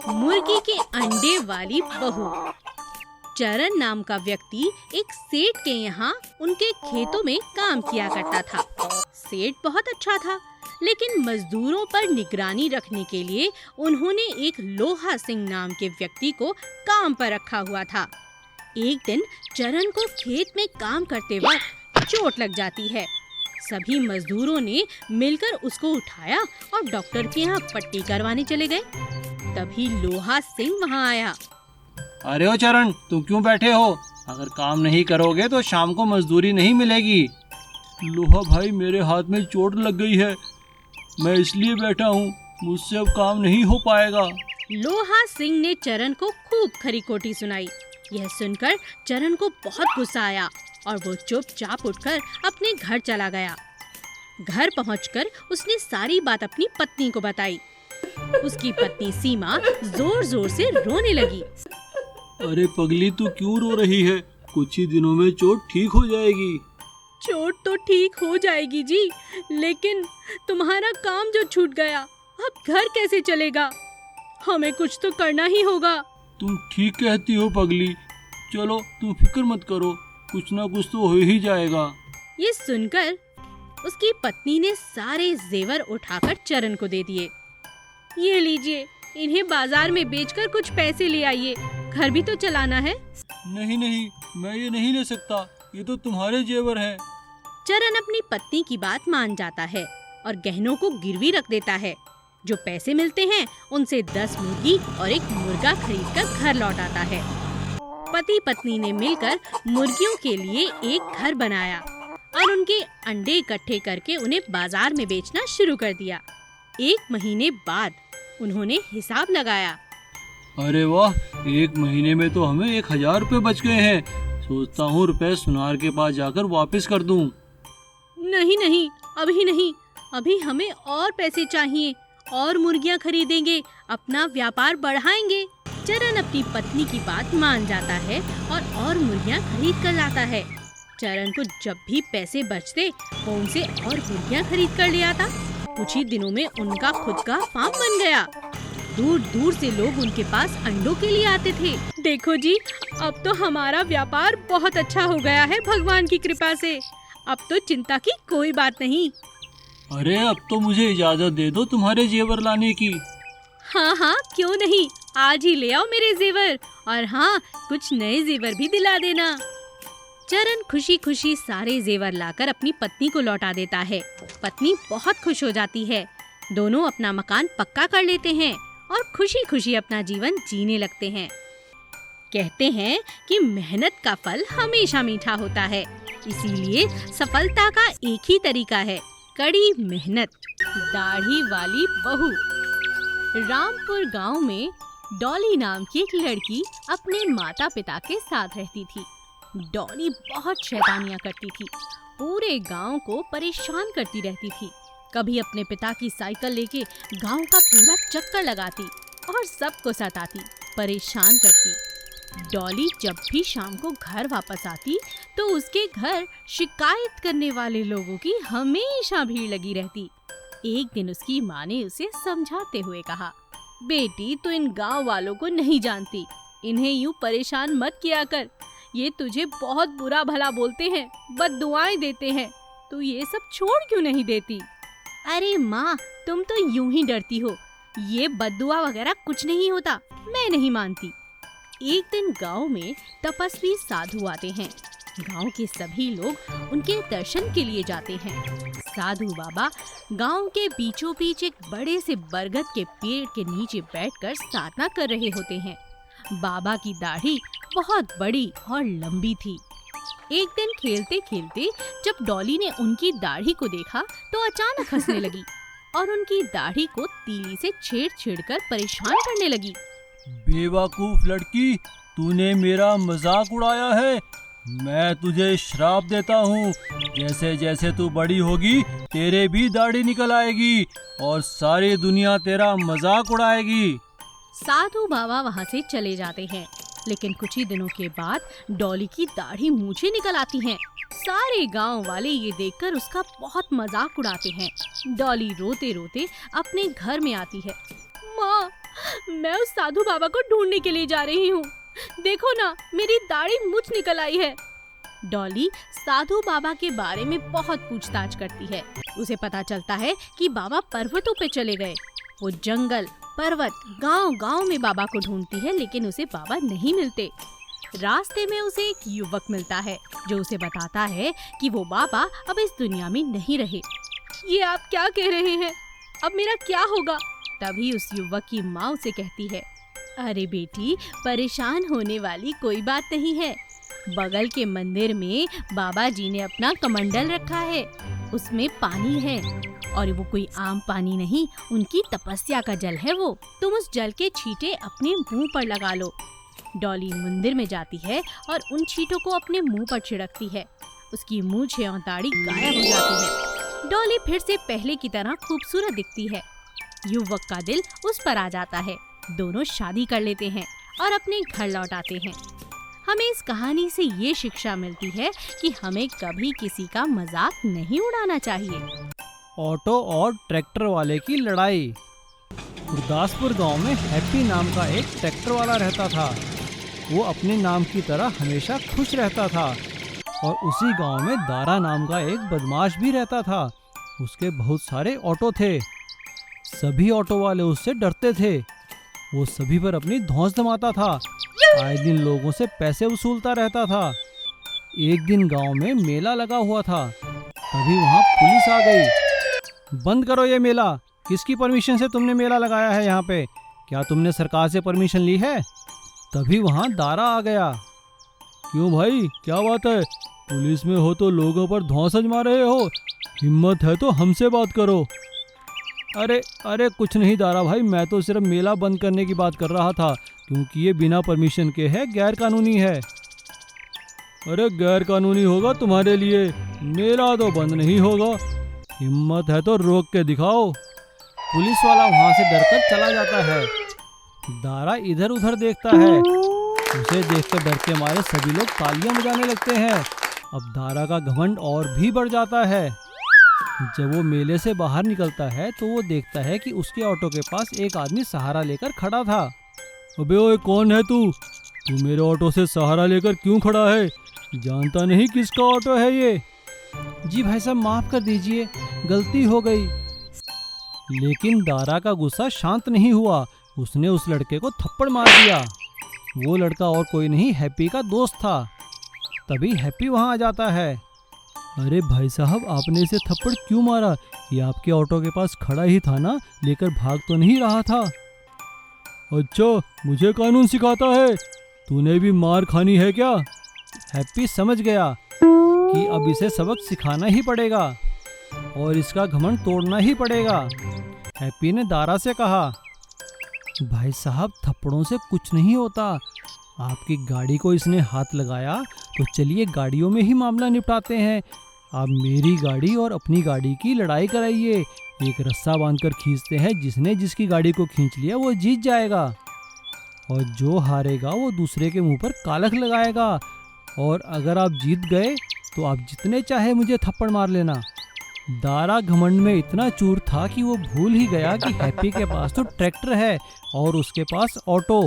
मुर्गी के अंडे वाली बहू। चरण नाम का व्यक्ति एक सेठ के यहाँ उनके खेतों में काम किया करता था। सेठ बहुत अच्छा था, लेकिन मजदूरों पर निगरानी रखने के लिए उन्होंने एक लोहा सिंह नाम के व्यक्ति को काम पर रखा हुआ था। एक दिन चरण को खेत में काम करते वक्त चोट लग जाती है। सभी मजदूरों ने मिलकर उसको उठाया और डॉक्टर के यहाँ पट्टी करवाने चले गए। तभी लोहा सिंह वहाँ आया। अरे ओ चरण, तुम क्यों बैठे हो? अगर काम नहीं करोगे तो शाम को मजदूरी नहीं मिलेगी। लोहा भाई, मेरे हाथ में चोट लग गई है, मैं इसलिए बैठा हूँ, मुझसे अब काम नहीं हो पाएगा। लोहा सिंह ने चरण को खूब खरी खोटी सुनाई। यह सुनकर चरण को बहुत गुस्सा आया और वो चुपचाप उठकर अपने घर चला गया। घर पहुंचकर उसने सारी बात अपनी पत्नी को बताई। उसकी पत्नी सीमा जोर जोर से रोने लगी। अरे पगली, तू क्यों रो रही है? कुछ ही दिनों में चोट ठीक हो जाएगी। चोट तो ठीक हो जाएगी जी, लेकिन तुम्हारा काम जो छूट गया, अब घर कैसे चलेगा? हमें कुछ तो करना ही होगा। तुम ठीक कहती हो पगली, चलो तुम फिक्र मत करो, कुछ ना कुछ तो हो ही जाएगा। ये सुनकर उसकी पत्नी ने सारे जेवर उठाकर चरण को दे दिए। ये लीजिए, इन्हें बाजार में बेचकर कुछ पैसे ले आइए, घर भी तो चलाना है। नहीं नहीं, मैं ये नहीं ले सकता, ये तो तुम्हारे जेवर हैं। चरण अपनी पत्नी की बात मान जाता है और गहनों को गिरवी रख देता है। जो पैसे मिलते हैं उनसे 10 मुर्गी और एक मुर्गा खरीदकर घर लौट आता है। पति पत्नी ने मिलकर मुर्गियों के लिए एक घर बनाया और उनके अंडे इकट्ठे करके उन्हें बाजार में बेचना शुरू कर दिया। 1 महीने बाद उन्होंने हिसाब लगाया। अरे वाह, 1 महीने में तो हमें 1000 रुपए बच गए हैं। सोचता हूँ रुपए सुनार के पास जाकर वापस कर दूं। नहीं नहीं, अभी नहीं, अभी हमें और पैसे चाहिए, और मुर्गियां खरीदेंगे, अपना व्यापार बढ़ाएंगे। चरण अपनी पत्नी की बात मान जाता है और मुर्गियां खरीद कर लाता है। चरण को जब भी पैसे बचते वो उनसे और मुर्गियां खरीद कर ले आता। कुछ ही दिनों में उनका खुद का फार्म बन गया। दूर दूर से लोग उनके पास अंडों के लिए आते थे। देखो जी, अब तो हमारा व्यापार बहुत अच्छा हो गया है भगवान की कृपा से। अब तो चिंता की कोई बात नहीं। अरे अब तो मुझे इजाजत दे दो तुम्हारे जेवर लाने की। हाँ हाँ, क्यों नहीं, आज ही ले आओ मेरे जेवर, और हाँ, कुछ नए जेवर भी दिला देना। चरण खुशी खुशी सारे जेवर लाकर अपनी पत्नी को लौटा देता है। पत्नी बहुत खुश हो जाती है। दोनों अपना मकान पक्का कर लेते हैं और खुशी खुशी अपना जीवन जीने लगते हैं। कहते हैं कि मेहनत का फल हमेशा मीठा होता है, इसीलिए सफलता का एक ही तरीका है, कड़ी मेहनत। दाढ़ी वाली बहू। रामपुर गांव में डॉली नाम की एक लड़की अपने माता पिता के साथ रहती थी। डॉली बहुत शैतानियां करती थी, पूरे गांव को परेशान करती रहती थी। कभी अपने पिता की साइकिल लेके गांव का पूरा चक्कर लगाती और सबको सताती, परेशान करती। डॉली जब भी शाम को घर वापस आती तो उसके घर शिकायत करने वाले लोगों की हमेशा भीड़ लगी रहती। एक दिन उसकी माँ ने उसे समझाते हुए कहा, बेटी, तू इन गांव वालों को नहीं जानती, इन्हें यूं परेशान मत किया कर। ये तुझे बहुत बुरा भला बोलते हैं, बद्दुआएं देते हैं, तू ये सब छोड़ क्यों नहीं देती? अरे माँ, तुम तो यूं ही डरती हो, ये बद्दुआ वगैरह कुछ नहीं होता, मैं नहीं मानती। एक दिन गांव में तपस्वी साधु आते हैं। गांव के सभी लोग उनके दर्शन के लिए जाते हैं। साधु बाबा गांव के बीचों बीच एक बड़े से बरगद के पेड़ के नीचे बैठकर साधना कर रहे होते हैं। बाबा की दाढ़ी बहुत बड़ी और लंबी थी। एक दिन खेलते खेलते जब डॉली ने उनकी दाढ़ी को देखा तो अचानक हंसने लगी और उनकी दाढ़ी को तीली से छेड़ कर परेशान करने लगी। बेवकूफ लड़की, तूने मेरा मजाक उड़ाया है। मैं तुझे श्राप देता हूँ, जैसे जैसे तू बड़ी होगी तेरे भी दाढ़ी निकल आएगी और सारी दुनिया तेरा मजाक उड़ाएगी। साधु बाबा वहाँ से चले जाते हैं, लेकिन कुछ ही दिनों के बाद डॉली की दाढ़ी मूंछें निकल आती हैं। सारे गांव वाले ये देखकर उसका बहुत मजाक उड़ाते हैं। डॉली रोते रोते अपने घर में आती है। माँ, मैं उस साधु बाबा को ढूंढने के लिए जा रही हूँ। देखो ना, मेरी दाढ़ी मूंछ निकल आई है। डॉली साधु बाबा के बारे में बहुत पूछताछ करती है। उसे पता चलता है कि बाबा पर्वतों पे चले गए। वो जंगल, पर्वत, गांव-गांव में बाबा को ढूंढती है, लेकिन उसे बाबा नहीं मिलते। रास्ते में उसे एक युवक मिलता है जो उसे बताता है कि वो बाबा अब इस दुनिया में नहीं रहे। ये आप क्या कह रहे हैं? अब मेरा क्या होगा? तभी उस युवक की माँ उसे कहती है, अरे बेटी, परेशान होने वाली कोई बात नहीं है। बगल के मंदिर में बाबा जी ने अपना कमंडल रखा है, उसमें पानी है और वो कोई आम पानी नहीं, उनकी तपस्या का जल है वो। तुम उस जल के छींटे अपने मुंह पर लगा लो। डॉली मंदिर में जाती है और उन छींटों को अपने मुंह पर छिड़कती है। उसकी मूंछें और दाढ़ी गायब हो जाती है। डॉली फिर से पहले की तरह खूबसूरत दिखती है। युवक का दिल उस पर आ जाता है। दोनों शादी कर लेते हैं और अपने घर लौट आते हैं। हमें इस कहानी से ये शिक्षा मिलती है कि हमें कभी किसी का मजाक नहीं उड़ाना चाहिए। ऑटो और ट्रैक्टर वाले की लड़ाई। गुरदासपुर गांव में हैप्पी नाम का एक ट्रैक्टर वाला रहता था। वो अपने नाम की तरह हमेशा खुश रहता था। और उसी गांव में दारा नाम का एक बदमाश भी रहता था। उसके बहुत सारे ऑटो थे। सभी ऑटो वाले उससे डरते थे। वो सभी पर अपनी धौंस जमाता था। आए दिन लोगों से पैसे वसूलता रहता था। एक दिन गांव में मेला लगा हुआ था। तभी वहां पुलिस आ गई। बंद करो ये मेला। किसकी परमिशन से तुमने मेला लगाया है यहाँ पे? क्या तुमने सरकार से परमिशन ली है? तभी वहां दारा आ गया। क्यों भाई, क्या बात है? पुलिस में हो तो लोगों पर धौंस आजमा रहे हो? हिम्मत है तो हमसे बात करो। अरे कुछ नहीं दारा भाई, मैं तो सिर्फ मेला बंद करने की बात कर रहा था, क्योंकि ये बिना परमिशन के है, गैर कानूनी है। अरे गैर कानूनी होगा तुम्हारे लिए, मेला तो बंद नहीं होगा। हिम्मत है तो रोक के दिखाओ। पुलिस वाला वहां से डरकर चला जाता है। दारा इधर उधर देखता है। उसे देखकर डर के मारे सभी लोग तालियां बजाने लगते हैं। अब दारा का घमंड और भी बढ़ जाता है। जब वो मेले से बाहर निकलता है तो वो देखता है कि उसके ऑटो के पास एक आदमी सहारा लेकर खड़ा था। अबे ओए, कौन है तू? तू मेरे ऑटो से सहारा लेकर क्यों खड़ा है? जानता नहीं किसका ऑटो है ये? जी भाई साहब, माफ कर दीजिए, गलती हो गई। लेकिन दारा का गुस्सा शांत नहीं हुआ। उसने उस लड़के को थप्पड़ मार दिया। वो लड़का और कोई नहीं, हैप्पी का दोस्त था। तभी हैप्पी वहां आ जाता है। अरे भाई साहब, आपने इसे थप्पड़ क्यों मारा? ये आपके ऑटो के पास खड़ा ही था ना, लेकर भाग तो नहीं रहा था? अच्छा, मुझे कानून सिखाता है? तूने भी मार खानी है क्या? हैप्पी समझ गया कि अब इसे सबक सिखाना ही पड़ेगा और इसका घमंड तोड़ना ही पड़ेगा। हैप्पी ने दारा से कहा, भाई साहब, थप्पड़ों से कुछ नहीं होता। आपकी गाड़ी को इसने हाथ लगाया तो चलिए गाड़ियों में ही मामला निपटाते हैं। आप मेरी गाड़ी और अपनी गाड़ी की लड़ाई कराइए। एक रस्सा बांधकर खींचते हैं। जिसने जिसकी गाड़ी को खींच लिया वो जीत जाएगा और जो हारेगा वो दूसरे के मुंह पर कालख लगाएगा। और अगर आप जीत गए तो आप जितने चाहे मुझे थप्पड़ मार लेना। दारा घमंड में इतना चूर था कि वो भूल ही गया कि हैप्पी के पास तो ट्रैक्टर है और उसके पास ऑटो।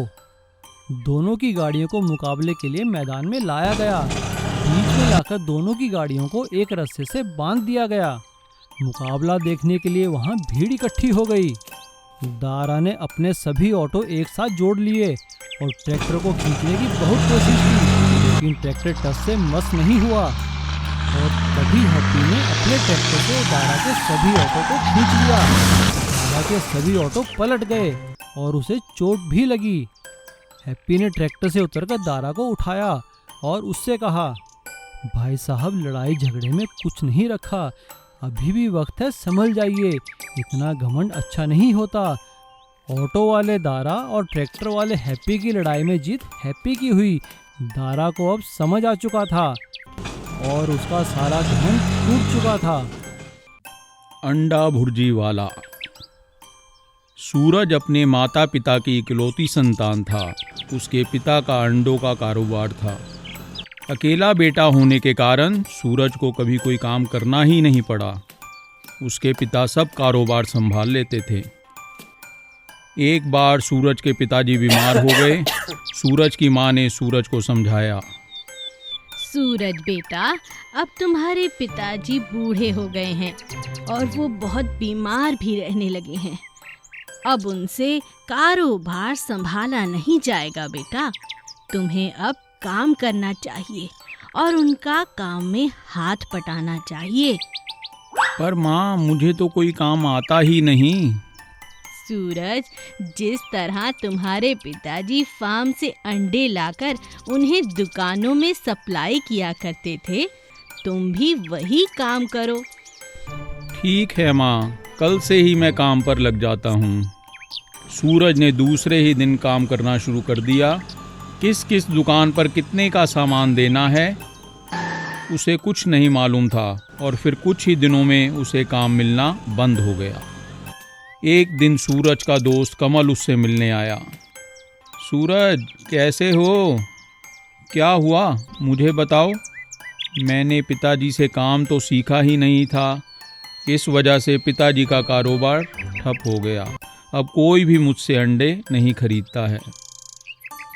दोनों की गाड़ियों को मुकाबले के लिए मैदान में लाया गया। बीच में लाकर दोनों की गाड़ियों को एक रस्से से बांध दिया गया। मुकाबला देखने के लिए वहां भीड़ इकट्ठी हो गई। दारा ने अपने सभी ऑटो एक साथ जोड़ लिए और ट्रैक्टर को खींचने की बहुत कोशिश की, लेकिन ट्रैक्टर टस से मस नहीं हुआ। और तभी हैप्पी ने अपने ट्रैक्टर से दारा के सभी ऑटो को खींच लिया। दारा के सभी ऑटो पलट गए और उसे चोट भी लगी। हैप्पी ने ट्रैक्टर से उतरकर दारा को उठाया और उससे कहा, भाई साहब, लड़ाई झगड़े में कुछ नहीं रखा, अभी भी वक्त है, संभल जाइए। इतना घमंड अच्छा नहीं होता। ऑटो वाले दारा और ट्रैक्टर वाले हैप्पी की लड़ाई में जीत हैप्पी की हुई। दारा को अब समझ आ चुका था और उसका सारा घमंड टूट चुका था। अंडा भुर्जी वाला। सूरज अपने माता पिता की इकलौती संतान था। उसके पिता का अंडों का कारोबार था। अकेला बेटा होने के कारण सूरज को कभी कोई काम करना ही नहीं पड़ा। उसके पिता सब कारोबार संभाल लेते थे। एक बार सूरज के पिताजी बीमार हो गए। सूरज की माँ ने सूरज को समझाया। सूरज बेटा, अब तुम्हारे पिताजी बूढ़े हो गए हैं और वो बहुत बीमार भी रहने लगे हैं। अब उनसे कारोबार संभाला नहीं जाएगा बेटा। तुम्हें अब काम करना चाहिए और उनका काम में हाथ बटाना चाहिए। पर माँ, मुझे तो कोई काम आता ही नहीं। सूरज, जिस तरह तुम्हारे पिताजी फार्म से अंडे लाकर उन्हें दुकानों में सप्लाई किया करते थे, तुम भी वही काम करो। ठीक है माँ, कल से ही मैं काम पर लग जाता हूँ। सूरज ने दूसरे ही दिन काम करना शुरू कर दिया। किस किस दुकान पर कितने का सामान देना है उसे कुछ नहीं मालूम था और फिर कुछ ही दिनों में उसे काम मिलना बंद हो गया। एक दिन सूरज का दोस्त कमल उससे मिलने आया। सूरज, कैसे हो? क्या हुआ, मुझे बताओ। मैंने पिताजी से काम तो सीखा ही नहीं था। इस वजह से पिताजी का कारोबार ठप हो गया। अब कोई भी मुझसे अंडे नहीं खरीदता है।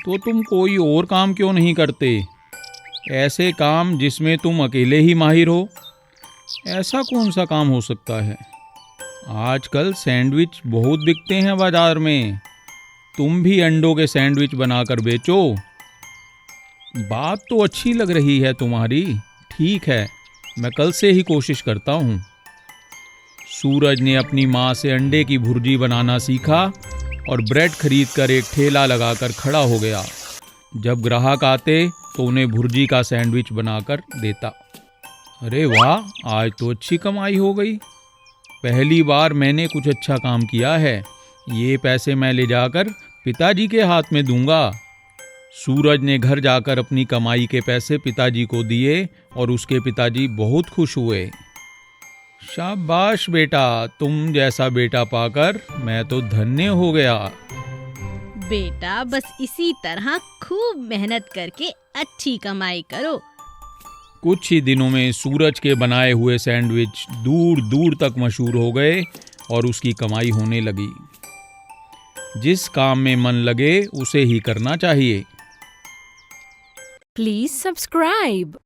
तो तुम कोई और काम क्यों नहीं करते? ऐसे काम जिसमें तुम अकेले ही माहिर हो। ऐसा कौन सा काम हो सकता है? आजकल सैंडविच बहुत बिकते हैं बाजार में। तुम भी अंडों के सैंडविच बनाकर बेचो। बात तो अच्छी लग रही है तुम्हारी। ठीक है, मैं कल से ही कोशिश करता हूँ। सूरज ने अपनी माँ से अंडे की भुर्जी बनाना सीखा और ब्रेड खरीदकर एक ठेला लगाकर खड़ा हो गया। जब ग्राहक आते तो उन्हें भुर्जी का सैंडविच बनाकर देता। अरे वाह, आज तो अच्छी कमाई हो गई। पहली बार मैंने कुछ अच्छा काम किया है। ये पैसे मैं ले जाकर पिताजी के हाथ में दूंगा। सूरज ने घर जाकर अपनी कमाई के पैसे पिताजी को दिए और उसके पिताजी बहुत खुश हुए। शाबाश बेटा, तुम जैसा बेटा पाकर मैं तो धन्य हो गया। बेटा, बस इसी तरह खूब मेहनत करके अच्छी कमाई करो। कुछ ही दिनों में सूरज के बनाए हुए सैंडविच दूर दूर तक मशहूर हो गए और उसकी कमाई होने लगी। जिस काम में मन लगे उसे ही करना चाहिए। Please subscribe.